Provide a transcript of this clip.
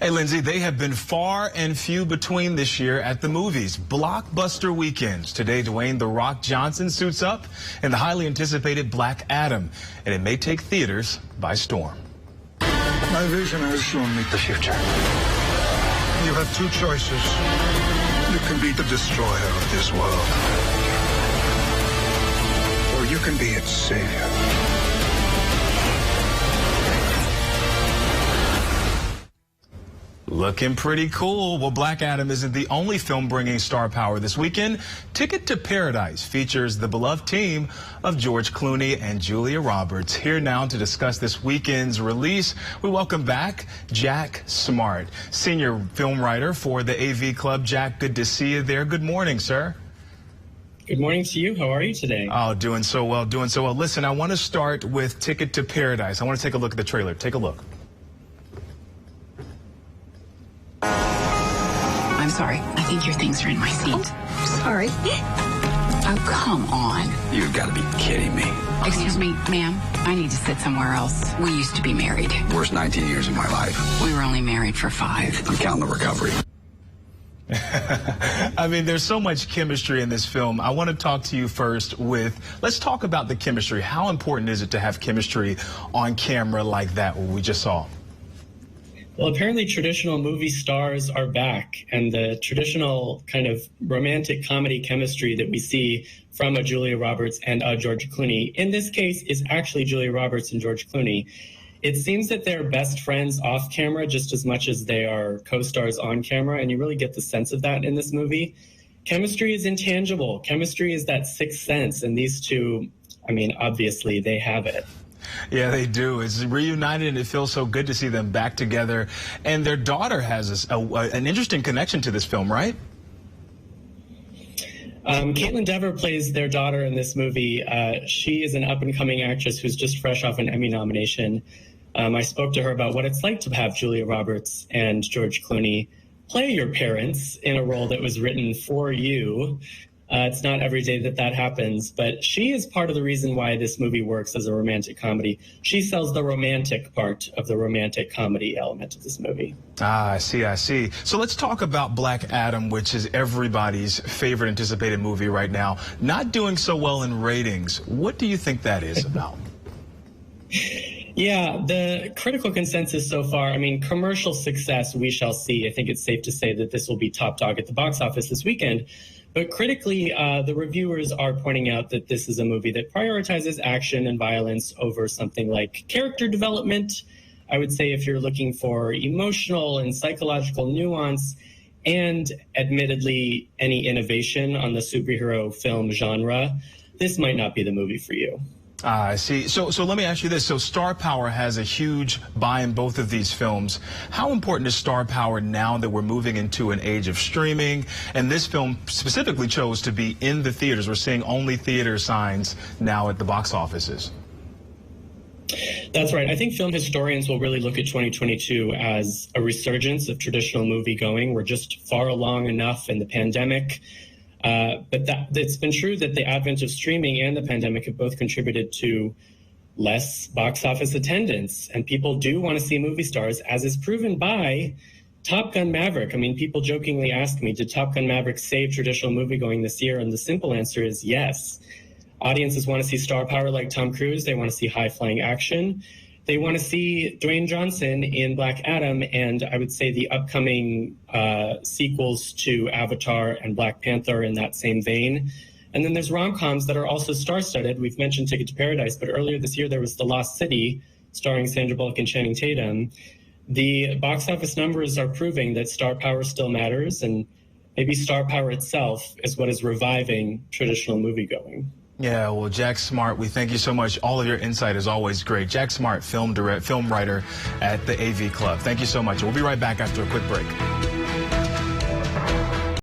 Hey, Lindsay, they have been far and few between this year at the movies. Blockbuster weekends. Today, Dwayne "The Rock" Johnson suits up in the highly anticipated Black Adam, and it may take theaters by storm. My vision has shown me the future. You have two choices. You can be the destroyer of this world, or you can be its savior. Looking pretty cool. Well, Black Adam isn't the only film bringing star power this weekend. Ticket to Paradise features the beloved team of George Clooney and Julia Roberts. Here now to discuss this weekend's release, we welcome back Jack Smart, senior film writer for the AV Club. Jack, good to see you there. Good morning, sir. Good morning to you. How are you today? Oh, doing so well, doing so well. Listen, I want to start with Ticket to Paradise. I want to take a look at the trailer. Take a look. I'm sorry. I think your things are in my seat. Oh, sorry. Oh, come on. You've got to be kidding me. Excuse me, ma'am. I need to sit somewhere else. We used to be married. Worst 19 years of my life. We were only married for 5. I'm counting the recovery. I mean, there's so much chemistry in this film. I want to talk to you first let's talk about the chemistry. How important is it to have chemistry on camera like that, what we just saw? Well, apparently traditional movie stars are back, and the traditional kind of romantic comedy chemistry that we see from a Julia Roberts and a George Clooney, in this case, is actually Julia Roberts and George Clooney. It seems that they're best friends off camera just as much as they are co-stars on camera, and you really get the sense of that in this movie. Chemistry is intangible. Chemistry is that sixth sense, and these two, I mean, obviously they have it. Yeah, they do. It's reunited, and it feels so good to see them back together. And their daughter has an interesting connection to this film, right? Kaitlyn Dever plays their daughter in this movie. She is an up-and-coming actress who's just fresh off an Emmy nomination. I spoke to her about what it's like to have Julia Roberts and George Clooney play your parents in a role that was written for you. It's not every day that happens, but she is part of the reason why this movie works as a romantic comedy. She sells the romantic part of the romantic comedy element of this movie. Ah, I see. So let's talk about Black Adam, which is everybody's favorite anticipated movie right now. Not doing so well in ratings. What do you think that is about? Yeah, the critical consensus so far, I mean, commercial success, we shall see. I think it's safe to say that this will be top dog at the box office this weekend. But critically, the reviewers are pointing out that this is a movie that prioritizes action and violence over something like character development. I would say if you're looking for emotional and psychological nuance and admittedly any innovation on the superhero film genre, this might not be the movie for you. I see. So let me ask you this. So star power has a huge buy in both of these films. How important is star power now that we're moving into an age of streaming? And this film specifically chose to be in the theaters. We're seeing only theater signs now at the box offices. That's right. I think film historians will really look at 2022 as a resurgence of traditional movie going. We're just far along enough in the pandemic. But it's been true that the advent of streaming and the pandemic have both contributed to less box office attendance. And people do want to see movie stars, as is proven by Top Gun Maverick. I mean, people jokingly ask me, did Top Gun Maverick save traditional moviegoing this year? And the simple answer is yes. Audiences want to see star power like Tom Cruise. They want to see high-flying action. They want to see Dwayne Johnson in Black Adam, and I would say the upcoming sequels to Avatar and Black Panther in that same vein. And then there's rom-coms that are also star-studded. We've mentioned Ticket to Paradise, but earlier this year there was The Lost City, starring Sandra Bullock and Channing Tatum. The box office numbers are proving that star power still matters, and maybe star power itself is what is reviving traditional moviegoing. Yeah, well, Jack Smart, we thank you so much. All of your insight is always great. Jack Smart, film writer at the AV Club. Thank you so much. We'll be right back after a quick break.